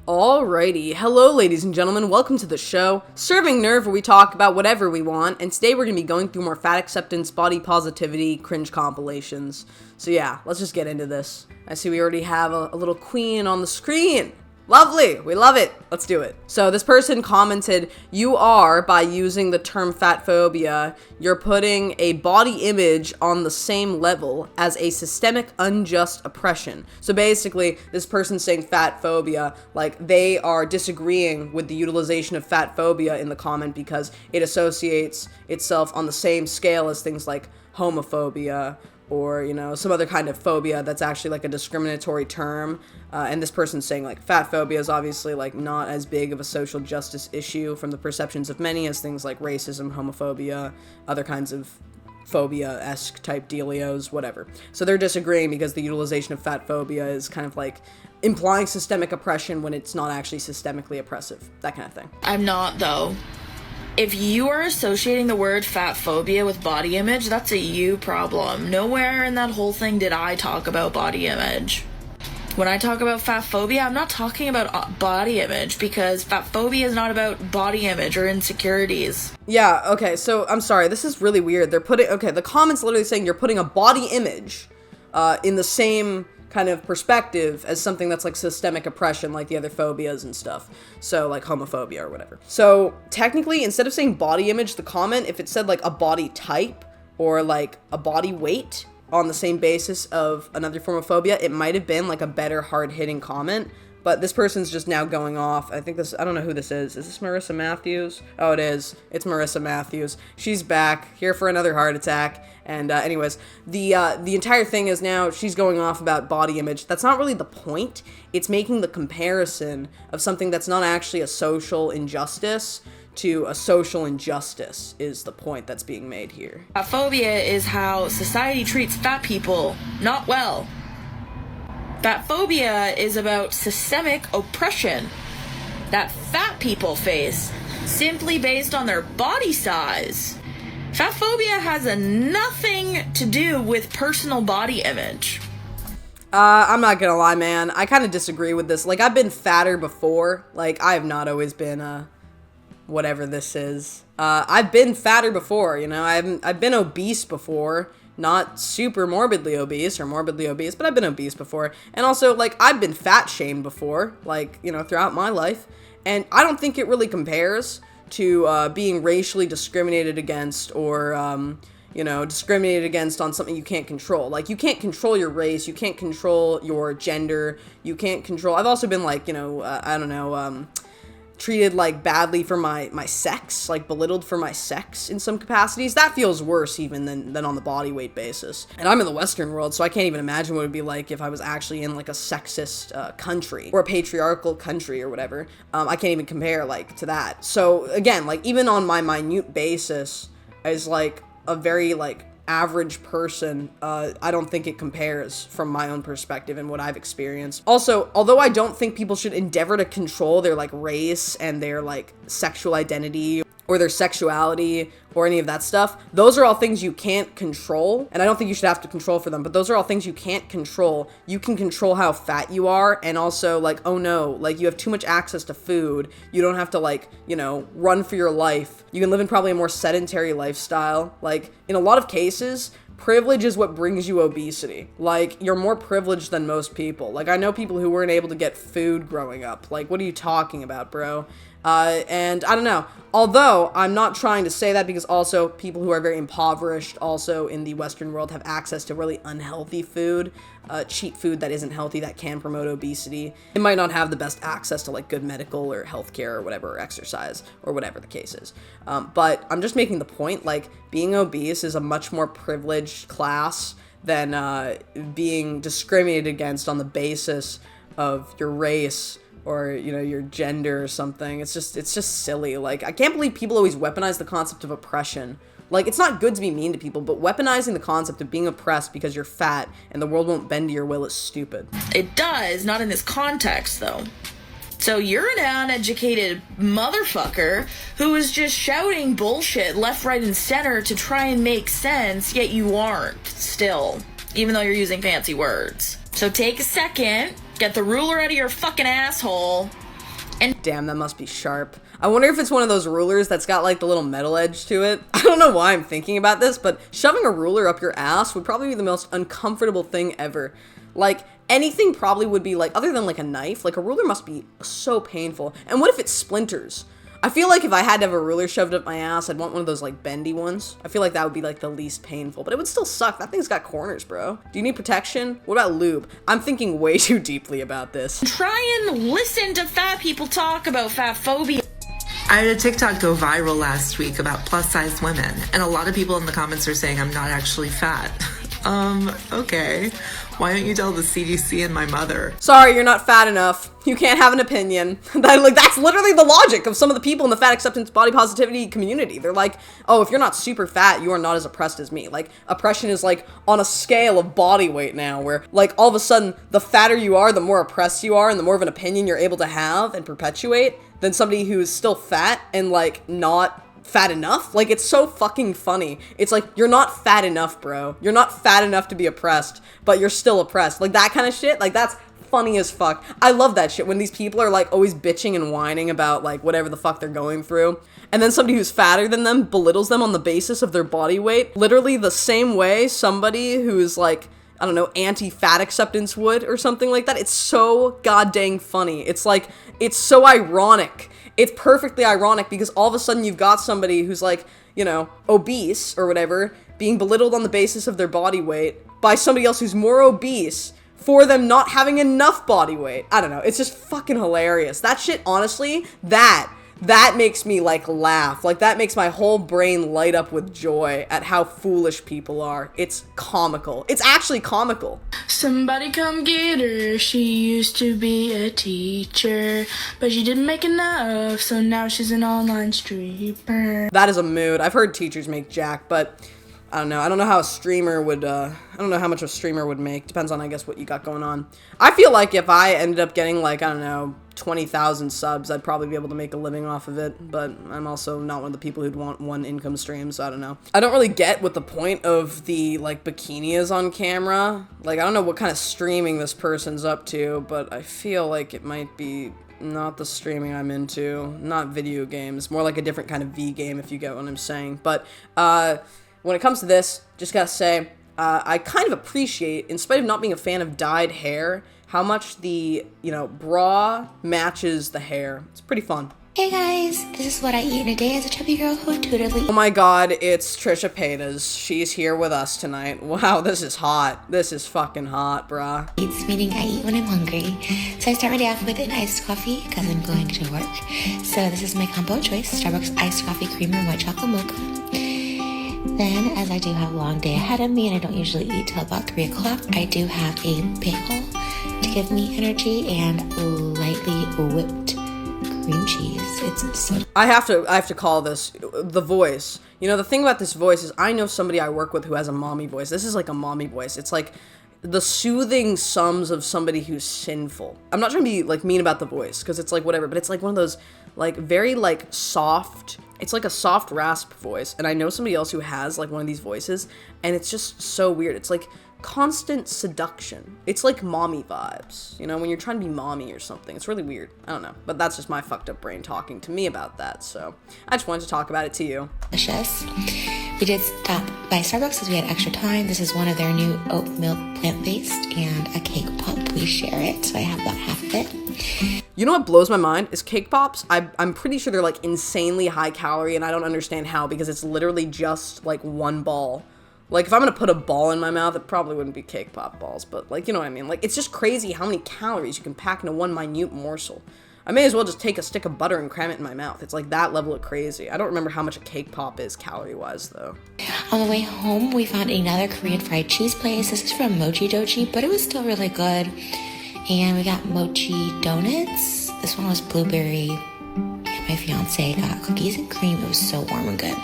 Alrighty, hello ladies and gentlemen, welcome to the show, Serving Nerve, where we talk about whatever we want, and today we're going to be going through more fat acceptance, body positivity, cringe compilations. So yeah, let's just get into this. I see we already have a little queen on the screen. Lovely, we love it. Let's do it. So this person commented, you are, by using the term fatphobia, you're putting a body image on the same level as a systemic unjust oppression. So basically, this person's saying fatphobia, like they are disagreeing with the utilization of fatphobia in the comment because it associates itself on the same scale as things like homophobia, or, you know, some other kind of phobia that's actually like a discriminatory term. And this person's saying like fatphobia is obviously like not as big of a social justice issue from the perceptions of many as things like racism, homophobia, other kinds of phobia-esque type dealios, whatever. So they're disagreeing because the utilization of fatphobia is kind of like implying systemic oppression when it's not actually systemically oppressive, that kind of thing. I'm not, though. If you are associating the word fatphobia with body image, that's a you problem. Nowhere in that whole thing did I talk about body image. When I talk about fatphobia, I'm not talking about body image, because fatphobia is not about body image or insecurities. Yeah, okay, so I'm sorry, this is really weird. The comment's literally saying you're putting a body image in the same kind of perspective as something that's like systemic oppression, like the other phobias and stuff. So like homophobia or whatever. So technically, instead of saying body image, the comment, if it said like a body type or like a body weight on the same basis of another form of phobia, it might have been like a better hard-hitting comment. But this person's just now going off. I don't know who this is. Is this Marissa Matthews? Oh, it is. It's Marissa Matthews. She's back, here for another heart attack. And anyways, the entire thing is now she's going off about body image. That's not really the point. It's making the comparison of something that's not actually a social injustice to a social injustice is the point that's being made here. Fatphobia is how society treats fat people not well. Fatphobia is about systemic oppression that fat people face simply based on their body size. Fatphobia has nothing to do with personal body image. I'm not gonna lie, man. I kind of disagree with this. Like, I've been fatter before. Like, I have not always been, whatever this is. I've been fatter before, you know? I've been obese before. Not super morbidly obese or morbidly obese, but I've been obese before. And also, like, I've been fat shamed before, like, you know, throughout my life. And I don't think it really compares to being racially discriminated against or, you know, discriminated against on something you can't control. Like, you can't control your race, you can't control your gender, you can't control... I've also been, like, you know, treated, like, badly for my sex, like, belittled for my sex in some capacities. That feels worse even than on the body weight basis. And I'm in the Western world, so I can't even imagine what it would be like if I was actually in, like, a sexist country, or a patriarchal country, or whatever. I can't even compare, like, to that. So, again, like, even on my minute basis, as, like, a very, like, average person, I don't think it compares from my own perspective and what I've experienced. Also, although I don't think people should endeavor to control their, like, race and their, like, sexual identity or their sexuality or any of that stuff, those are all things you can't control, and I don't think you should have to control for them, but those are all things you can't control. You can control how fat you are, and also, like, oh no, like, you have too much access to food, you don't have to, like, you know, run for your life, you can live in probably a more sedentary lifestyle. Like, in a lot of cases, privilege is what brings you obesity. Like, you're more privileged than most people. Like, I know people who weren't able to get food growing up. Like, what are you talking about, bro? And I don't know. Although, I'm not trying to say that, because also people who are very impoverished also in the Western world have access to really unhealthy food, cheap food that isn't healthy, that can promote obesity. They might not have the best access to, like, good medical or healthcare or whatever, or exercise, or whatever the case is. But I'm just making the point, like, being obese is a much more privileged class than being discriminated against on the basis of your race or, you know, your gender or something. It's just silly. Like, I can't believe people always weaponize the concept of oppression. Like, it's not good to be mean to people, but weaponizing the concept of being oppressed because you're fat and the world won't bend to your will is stupid. It does, not in this context, though. So you're an uneducated motherfucker who is just shouting bullshit left, right, and center to try and make sense, yet you aren't, still, even though you're using fancy words. So take a second, get the ruler out of your fucking asshole, And damn, that must be sharp. I wonder if it's one of those rulers that's got like the little metal edge to it. I don't know why I'm thinking about this, but shoving a ruler up your ass would probably be the most uncomfortable thing ever. Like, anything probably would be like, other than like a knife, like a ruler must be so painful. And what if it splinters? I feel like if I had to have a ruler shoved up my ass, I'd want one of those like bendy ones. I feel like that would be like the least painful, but it would still suck. That thing's got corners, bro. Do you need protection? What about lube? I'm thinking way too deeply about this. try and listen to fat people talk about fatphobia. I had a TikTok go viral last week about plus-size women, and a lot of people in the comments are saying I'm not actually fat. Okay. Why don't you tell the CDC and my mother? Sorry, you're not fat enough. You can't have an opinion. That's literally the logic of some of the people in the fat acceptance body positivity community. They're like, oh, if you're not super fat, you are not as oppressed as me. Like, oppression is like on a scale of body weight now, where like all of a sudden, the fatter you are, the more oppressed you are, and the more of an opinion you're able to have and perpetuate than somebody who's still fat and like not fat enough. Like, it's so fucking funny. It's like, you're not fat enough, bro. You're not fat enough to be oppressed, but you're still oppressed. Like, that kind of shit, like, that's funny as fuck. I love that shit when these people are like always bitching and whining about like whatever the fuck they're going through, and then somebody who's fatter than them belittles them on the basis of their body weight, literally the same way somebody who's like, I don't know, anti-fat acceptance would or something like that. It's so goddamn funny. It's like, it's so ironic. It's perfectly ironic because all of a sudden you've got somebody who's like, you know, obese or whatever, being belittled on the basis of their body weight by somebody else who's more obese for them not having enough body weight. I don't know. It's just fucking hilarious. That shit, honestly, that makes me like laugh. Like, that makes my whole brain light up with joy at how foolish people are. It's comical. It's actually comical. Somebody come get her. She used to be a teacher, but she didn't make enough, so now she's an online streamer. That is a mood. I've heard teachers make jack, but I don't know. I don't know how a streamer would, I don't know how much a streamer would make. Depends on, I guess, what you got going on. I feel like if I ended up getting, like, I don't know, 20,000 subs, I'd probably be able to make a living off of it, but I'm also not one of the people who'd want one income stream, so I don't know. I don't really get what the point of the, like, bikini is on camera. Like, I don't know what kind of streaming this person's up to, but I feel like it might be not the streaming I'm into, not video games, more like a different kind of V game, if you get what I'm saying. But, when it comes to this, just gotta say, I kind of appreciate, in spite of not being a fan of dyed hair, how much the, you know, bra matches the hair. It's pretty fun. Hey guys, this is what I eat in a day as a chubby girl who intuitively— Oh my god, it's Trisha Paytas. She's here with us tonight. Wow, this is hot. This is fucking hot, brah. eats, meaning I eat when I'm hungry. So I start my day off with an iced coffee because I'm going to work. So this is my combo choice, Starbucks iced coffee creamer and white chocolate mocha. Then, as I do have a long day ahead of me and I don't usually eat till about 3 o'clock, I do have a bagel to give me energy and lightly whipped cream cheese. It's so— I have to call this the voice. You know, the thing about this voice is I know somebody I work with who has a mommy voice. This is like a mommy voice. It's like the soothing sums of somebody who's sinful. I'm not trying to be like mean about the voice because it's like whatever, but it's like one of those like very like soft, it's like a soft rasp voice. And I know somebody else who has like one of these voices and it's just so weird. It's like constant seduction. It's like mommy vibes, you know, when you're trying to be mommy or something. It's really weird. I don't know, but that's just my fucked up brain talking to me about that. So I just wanted to talk about it to you. delicious. We did stop by Starbucks because we had extra time. This is one of their new oat milk plant-based and a cake pop. We share it, so I have about half of it. You know what blows my mind is cake pops. I'm pretty sure they're like insanely high calorie and I don't understand how because it's literally just like one ball. Like, if I'm gonna put a ball in my mouth, it probably wouldn't be cake pop balls, but, like, you know what I mean? Like, it's just crazy how many calories you can pack into one minute morsel. I may as well just take a stick of butter and cram it in my mouth. It's like that level of crazy. I don't remember how much a cake pop is calorie-wise, though. On the way home, we found another Korean fried cheese place. This is from Mochi Dochi, but it was still really good. And we got mochi donuts. This one was blueberry. And my fiance got cookies and cream. It was so warm and good.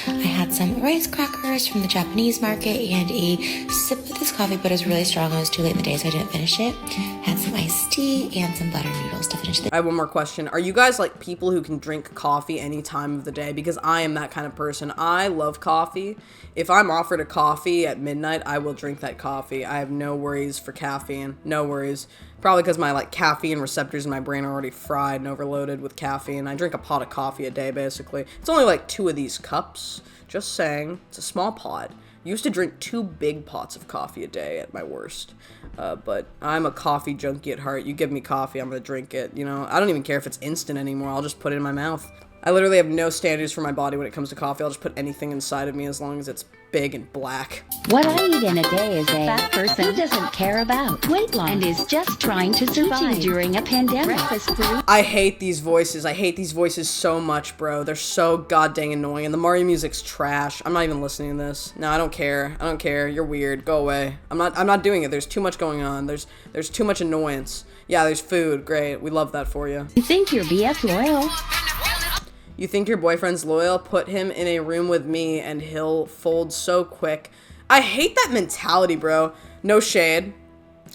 I had some rice crackers from the Japanese market and a sip of this coffee, but it was really strong. It was too late in the day, so I didn't finish it. Had some iced tea and some butter noodles to finish the I have one more question. Are you guys like people who can drink coffee any time of the day? Because I am that kind of person. I love coffee. If I'm offered a coffee at midnight, I will drink that coffee. I have no worries for caffeine. No worries. Probably because my like caffeine receptors in my brain are already fried and overloaded with caffeine. I drink a pot of coffee a day, basically. It's only like 2 of these cups. Just saying. It's a small pot. I used to drink 2 big pots of coffee a day at my worst. But I'm a coffee junkie at heart. You give me coffee, I'm gonna drink it. You know, I don't even care if it's instant anymore. I'll just put it in my mouth. I literally have no standards for my body when it comes to coffee. I'll just put anything inside of me as long as it's big and black. What I eat in a day is a fat person who doesn't care about weight loss and is just trying to survive during a pandemic. I hate these voices. I hate these voices so much, bro. They're so goddamn annoying, and the Mario music's trash. I'm not even listening to this. No, I don't care. I don't care. You're weird. Go away. I'm not doing it. There's too much going on. There's too much annoyance. Yeah, there's food. Great. We love that for you. You think you're BF loyal? You think your boyfriend's loyal? Put him in a room with me and he'll fold so quick. I hate that mentality, bro. No shade.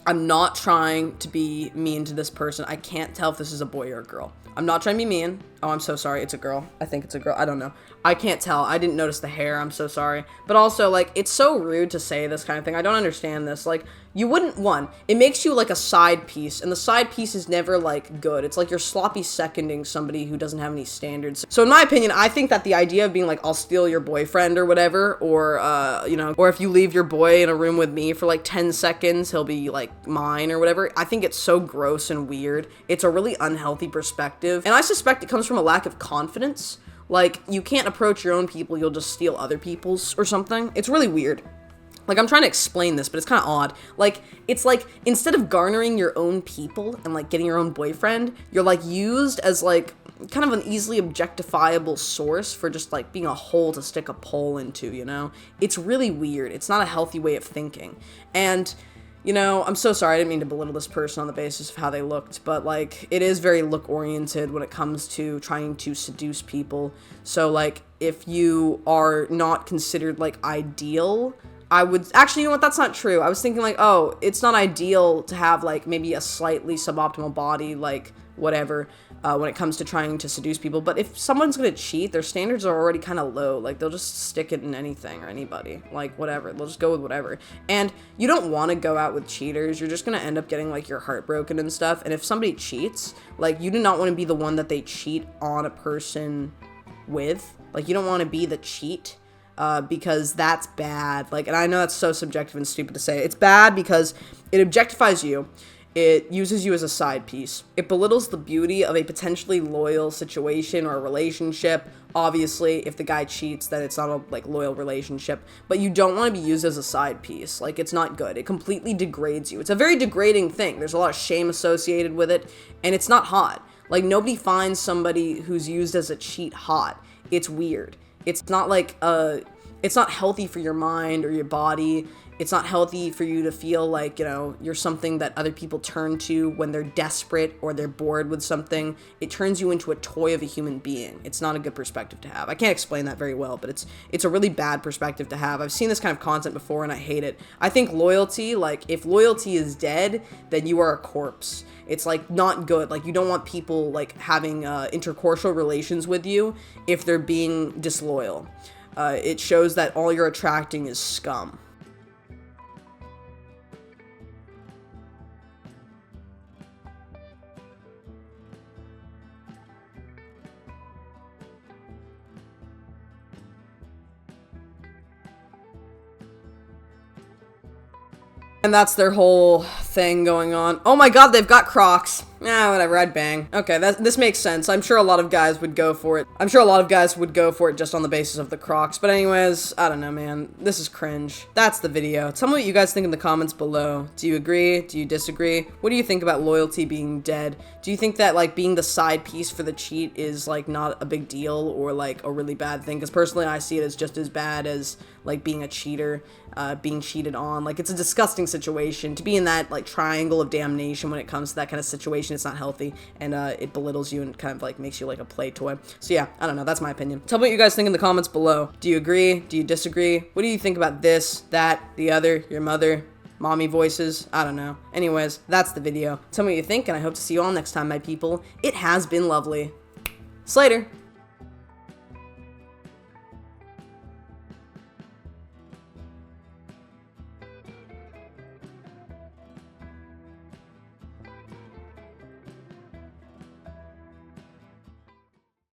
I'm not trying to be mean to this person. I can't tell if this is a boy or a girl. I'm not trying to be mean. Oh, I'm so sorry. It's a girl. I think it's a girl. I don't know. I can't tell. I didn't notice the hair. I'm so sorry. But also, like, it's so rude to say this kind of thing. I don't understand this. Like, you wouldn't, it makes you like a side piece, and the side piece is never, like, good. It's like you're sloppy seconding somebody who doesn't have any standards. So in my opinion, I think that the idea of being like, I'll steal your boyfriend or whatever, or, you know, or if you leave your boy in a room with me for like 10 seconds, he'll be like mine or whatever. I think it's so gross and weird. It's a really unhealthy perspective. And I suspect it comes from a lack of confidence. Like, you can't approach your own people, you'll just steal other people's or something. It's really weird. Like, I'm trying to explain this, but it's kind of odd. Like, it's like, instead of garnering your own people and, like, getting your own boyfriend, you're, like, used as, like, kind of an easily objectifiable source for just, like, being a hole to stick a pole into, you know? It's really weird. It's not a healthy way of thinking. And, you know, I'm so sorry, I didn't mean to belittle this person on the basis of how they looked, but, like, it is very look-oriented when it comes to trying to seduce people. So, like, if you are not considered, like, ideal, I would, actually, you know what, that's not true. I was thinking, like, oh, it's not ideal to have, like, maybe a slightly suboptimal body, like, whatever, when it comes to trying to seduce people. But if someone's gonna cheat, their standards are already kind of low. Like, they'll just stick it in anything or anybody. Like, whatever. They'll just go with whatever. And you don't want to go out with cheaters. You're just gonna end up getting, like, your heart broken and stuff. And if somebody cheats, like, you do not want to be the one that they cheat on a person with. Like, you don't want to be the cheat. Because that's bad. Like, and I know that's so subjective and stupid to say. It's bad because it objectifies you. It uses you as a side piece. It belittles the beauty of a potentially loyal situation or a relationship. Obviously, if the guy cheats, then it's not a, like, loyal relationship. But you don't want to be used as a side piece. Like, it's not good. It completely degrades you. It's a very degrading thing. There's a lot of shame associated with it, and it's not hot. Like, nobody finds somebody who's used as a cheat hot. It's weird. It's not like, it's not healthy for your mind or your body. It's not healthy for you to feel like, you know, you're something that other people turn to when they're desperate or they're bored with something. It turns you into a toy of a human being. It's not a good perspective to have. I can't explain that very well, but it's a really bad perspective to have. I've seen this kind of content before and I hate it. I think loyalty, like, if loyalty is dead, then you are a corpse. It's, like, not good. Like, you don't want people, like, having intercordial relations with you if they're being disloyal. It shows that all you're attracting is scum. And that's their whole thing going on. Oh my god, they've got Crocs. Whatever, I'd bang. Okay, this makes sense. I'm sure a lot of guys would go for it. I'm sure a lot of guys would go for it just on the basis of the Crocs. But anyways, I don't know, man. This is cringe. That's the video. Tell me what you guys think in the comments below. Do you agree? Do you disagree? What do you think about loyalty being dead? Do you think that, like, being the side piece for the cheat is, like, not a big deal or, like, a really bad thing? Because personally, I see it as just as bad as, like, being a cheater. being cheated on. Like, it's a disgusting situation. To be in that, like, triangle of damnation when it comes to that kind of situation, it's not healthy, and it belittles you and kind of, like, makes you like a play toy. So yeah, I don't know, that's my opinion. Tell me what you guys think in the comments below. Do you agree? Do you disagree? What do you think about this, that, the other, your mother, mommy voices? I don't know. Anyways, that's the video. Tell me what you think, and I hope to see you all next time, my people. It has been lovely. Slater.